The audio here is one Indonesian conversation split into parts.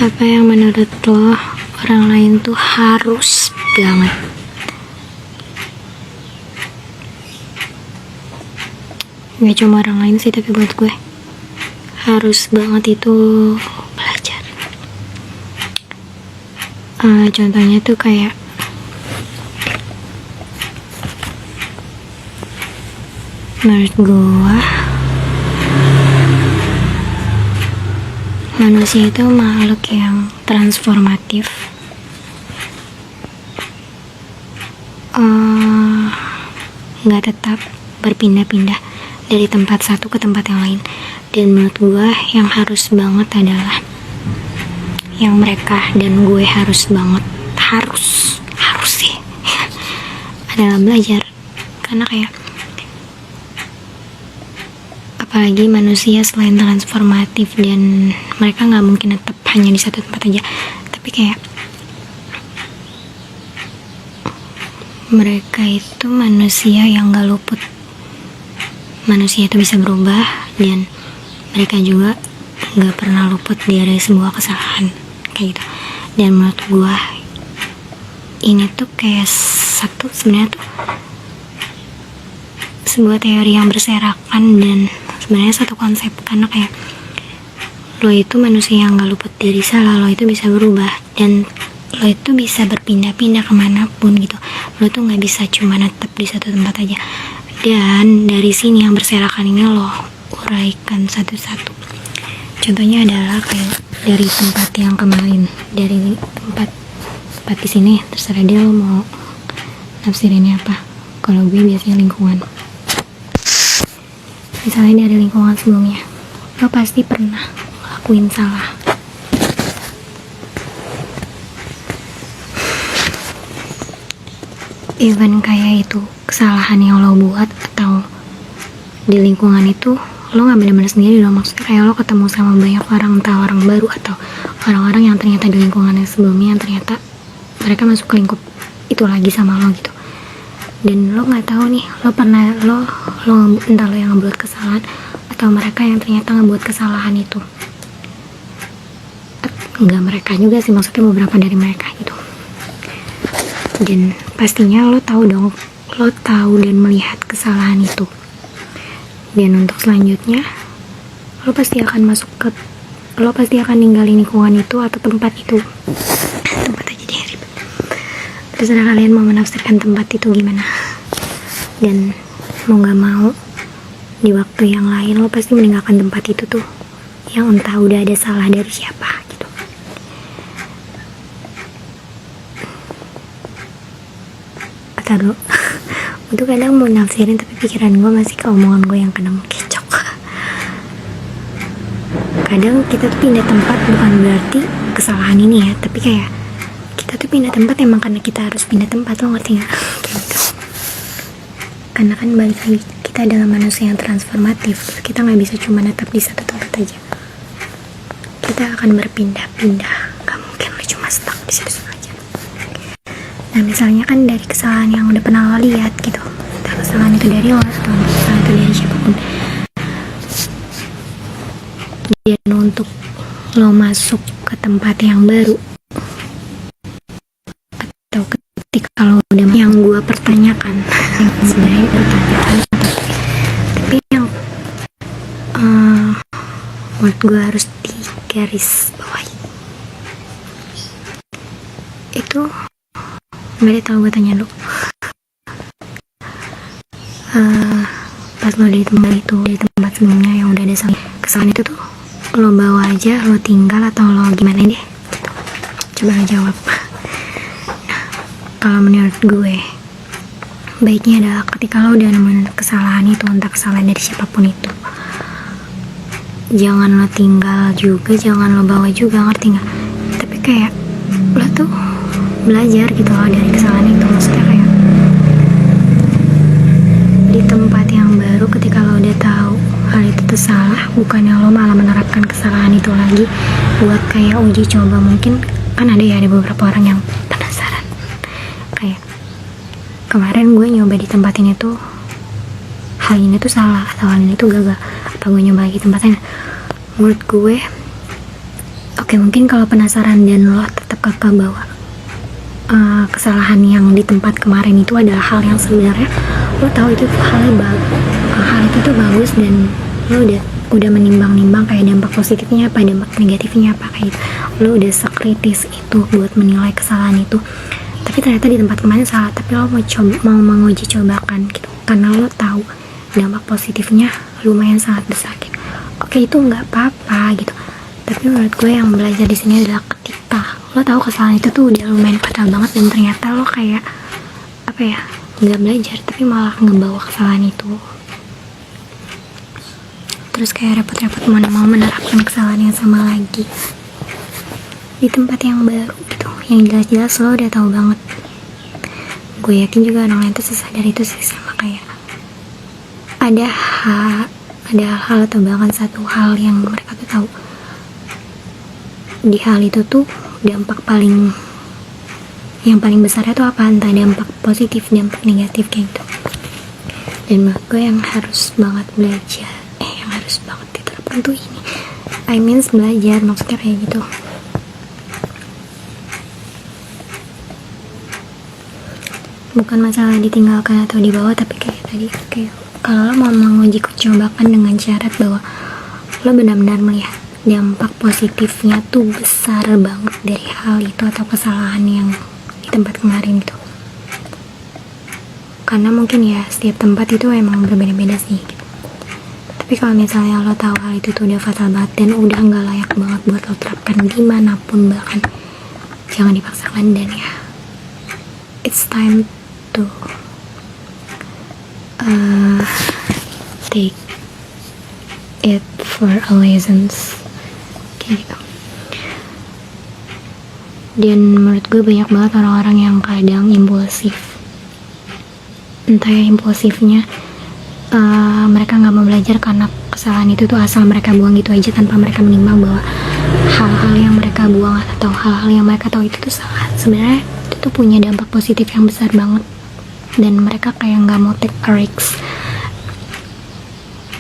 Apa yang menurut lo orang lain tuh harus banget? Gak cuma orang lain sih, tapi buat gue harus banget itu belajar. Contohnya tuh kayak menurut gue manusia itu makhluk yang transformatif. Gak tetap berpindah-pindah dari tempat satu ke tempat yang lain. Dan menurut gue yang harus banget adalah yang mereka dan gue harus banget harus sih adalah belajar. Karena kayak apalagi manusia selain transformatif dan mereka gak mungkin tetap hanya di satu tempat aja, tapi kayak mereka itu manusia yang gak luput. Manusia itu bisa berubah dan mereka juga gak pernah luput dari sebuah kesalahan kayak gitu. Dan menurut gue ini tuh kayak satu sebenarnya tuh sebuah teori yang berserakan dan sebenarnya satu konsep. Karena kayak lo itu manusia yang gak luput dari salah, lo itu bisa berubah dan lo itu bisa berpindah-pindah kemanapun gitu. Lo tuh gak bisa cuma tetap di satu tempat aja. Dan dari sini yang berserakan ini lo uraikan satu-satu. Contohnya adalah kayak dari tempat yang kemarin, dari tempat di sini, terserah dia lo mau nafsirinnya apa. Kalau gue biasanya lingkungan. Misalnya dari lingkungan sebelumnya, lo pasti pernah ngelakuin salah. Even kayak itu kesalahan yang lo buat atau di lingkungan itu lo gak bener-bener sendiri loh. Maksudnya kayak lo ketemu sama banyak orang, entah orang baru atau orang-orang yang ternyata di lingkungan yang sebelumnya yang ternyata mereka masuk ke lingkup itu lagi sama lo gitu. Dan lo gak tahu nih, lo pernah entah lo yang ngebuat kesalahan atau mereka yang ternyata ngebuat kesalahan itu. Enggak mereka juga sih, maksudnya beberapa dari mereka gitu. Dan pastinya lo tahu dong, lo tahu dan melihat kesalahan itu. Dan untuk selanjutnya lo pasti akan ninggalin lingkungan itu atau tempat itu. Tempat aja deh, ribet. Terserah kalian mau menafsirkan tempat itu gimana. Dan mau gak mau di waktu yang lain lo pasti meninggalkan tempat itu tuh, yang entah udah ada salah dari siapa gitu. Bentar dulu. Untuk kadang mau nafsirin tapi pikiran gue masih ke omongan gue yang kadang kecok. Kadang kita tuh pindah tempat bukan berarti kesalahan ini ya, tapi kayak kita tuh pindah tempat emang karena kita harus pindah tempat, lo ngerti gak? Gitu. Karena kan balik lagi kita adalah manusia yang transformatif. Kita gak bisa cuma tetap di satu tempat aja. Kita akan berpindah-pindah. Gak mungkin lo cuma stuck di situ aja. Nah misalnya kan dari kesalahan yang udah pernah lo lihat gitu, entah kesalahan itu dari lo atau kesalahan itu dari siapapun, dan untuk lo masuk ke tempat yang baru atau ketika lo udah yang gue pertanyakan yang sebenarnya pertanyaan tapi yang menurut gue harus digaris bawahi itu. Gak tau gue tanya lu pas lo di tempat itu, di tempat sebelumnya yang udah ada kesalahan itu tuh lo bawa aja, lo tinggal atau lo gimana deh gitu. Coba lo jawab. Nah, kalau menurut gue baiknya adalah ketika lo udah nemuin kesalahan itu, entah kesalahan dari siapapun itu, jangan lo tinggal juga, jangan lo bawa juga, ngerti gak? Tapi kayak lo tuh belajar gitu loh dari kesalahan itu. Maksudnya kayak di tempat yang baru ketika lo udah tahu hal itu tuh salah, bukannya lo malah menerapkan kesalahan itu lagi buat kayak uji coba. Mungkin kan ada beberapa orang yang penasaran kayak kemarin gue nyoba di tempat ini tuh hal ini tuh salah atau hal ini tuh gagal, apa gue nyoba lagi tempatnya. Menurut gue oke, Oke, mungkin kalau penasaran dan lo tetap kekeh bahwa kesalahan yang di tempat kemarin itu adalah hal yang sebenarnya lo tahu itu hal itu tuh bagus, dan lo udah menimbang-nimbang kayak dampak positifnya apa, dampak negatifnya apa, kayak gitu. Lo udah sekritis itu buat menilai kesalahan itu, tapi ternyata di tempat kemarin salah, tapi lo mau menguji cobakan gitu, karena lo tahu dampak positifnya lumayan sangat besar gitu. Oke, itu nggak apa-apa gitu, tapi menurut gue yang belajar di sini adalah ketika lo tahu kesalahan itu tuh udah lumayan fatal banget, dan ternyata lo kayak apa ya, nggak belajar tapi malah ngebawa kesalahan itu, terus kayak repot-repot mana mau menerapkan kesalahan yang sama lagi di tempat yang baru gitu, yang jelas-jelas lo udah tahu banget. Gue yakin juga orang lain tuh sesadar itu sih, sama kayak ada hal atau bahkan satu hal yang mereka tuh tahu di hal itu tuh dampak yang paling besarnya tuh apa, entah dampak positif, dampak negatif kayak gitu. Dan menurut gue yang harus banget belajar, yang harus banget diterapkan tuh ini, belajar, maksudnya kayak gitu. Bukan masalah ditinggalkan atau dibawa, tapi kayak tadi, kayak kalau lo mau menguji cobakan dengan syarat bahwa lo benar-benar melihat dampak positifnya tuh besar banget dari hal itu atau kesalahan yang di tempat kemarin gitu. Karena mungkin ya setiap tempat itu emang berbeda-beda sih gitu. Tapi kalau misalnya lo tahu hal itu tuh udah fatal banget dan udah nggak layak banget buat lo terapkan dimanapun, bahkan jangan dipaksakan, dan ya it's time to take it for a lessons kayak gitu. Dan menurut gue banyak banget orang-orang yang kadang impulsif, entah ya impulsifnya mereka nggak mau belajar karena kesalahan itu tuh asal mereka buang gitu aja tanpa mereka menimbang bahwa hal-hal yang mereka buang atau hal-hal yang mereka tahu itu tuh salah, sebenarnya itu tuh punya dampak positif yang besar banget, dan mereka kayak nggak mau take a risk,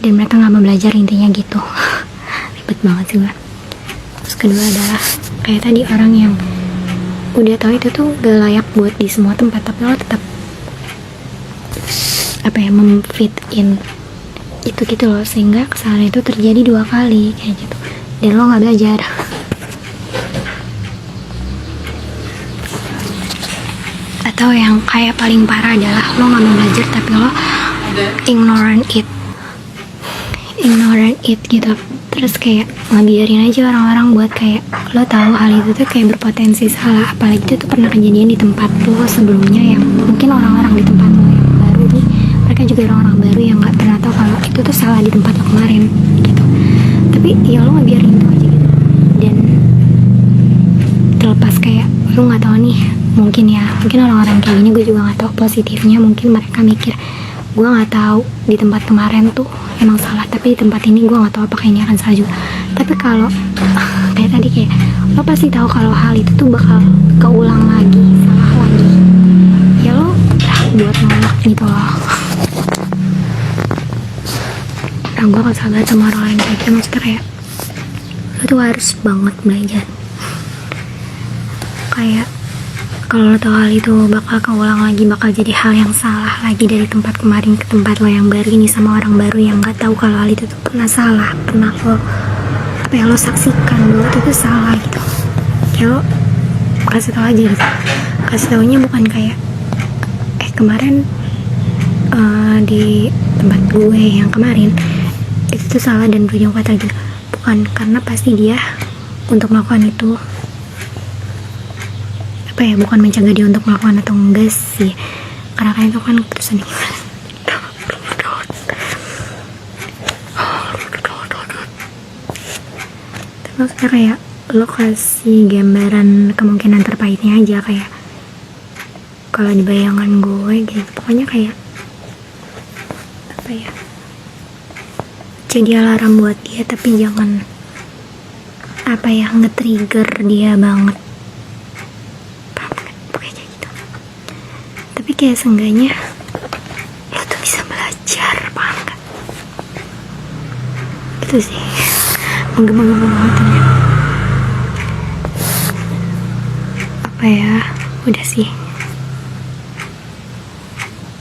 dan mereka nggak mau belajar, intinya gitu. Ribet banget sih gue. Terus kedua adalah kayak tadi, orang yang udah tahu itu tuh gak layak buat di semua tempat, tapi lo tetap memfit in itu gitu loh, sehingga kesalahan itu terjadi 2 kali kayak gitu, dan lo nggak belajar. Atau yang kayak paling parah adalah lo nggak mau belajar tapi lo ignorant it gitu, terus kayak ngebiarin aja orang-orang buat kayak lo tahu hal itu tuh kayak berpotensi salah, apalagi itu tuh pernah kejadian di tempat lo sebelumnya, yang mungkin orang-orang di tempat lo yang baru nih, mereka juga orang-orang baru yang nggak pernah tahu kalau itu tuh salah di tempat lo kemarin gitu, tapi ya lo ngebiarin itu aja gitu. Dan terlepas kayak lo nggak tahu nih, mungkin orang-orang kayak gini gue juga nggak tahu positifnya, mungkin mereka mikir gue nggak tahu di tempat kemarin tuh emang salah, tapi di tempat ini gue nggak tahu apakah ini akan salah juga. Tapi kalau kayak tadi, kayak lo pasti tahu kalau hal itu tuh bakal keulang lagi, salah lagi, ya lo buat nolak gitu loh. Nah, gue gak sabar sama orang lain kayak gitu, maksudnya kayak lo tuh harus banget belajar. Kayak kalau lo tahu hal itu bakal keulang lagi, bakal jadi hal yang salah lagi dari tempat kemarin ke tempat lo yang baru ini, sama orang baru yang gak tahu kalau hal itu tuh pernah salah, pernah lo saksikan bahwa itu tuh salah gitu. Kayak lo kasih tau aja gitu, kasih taunya bukan kayak kemarin di tempat gue yang kemarin itu tuh salah dan berujung fatal gitu, bukan, karena pasti dia untuk melakukan itu bukan mencegah dia untuk melakukan atau enggak sih, karena kan itu kan keputusan dia. Tapi maksudnya kayak lo kasih gambaran kemungkinan terpahitnya aja, kayak kalau di bayangan gue gitu, pokoknya kayak jadi alarm buat dia, tapi jangan nge-trigger dia banget. Tapi kayak seenggaknya lo tuh bisa belajar, paham gak? Itu sih menggema-gema banget ya. apa ya, udah sih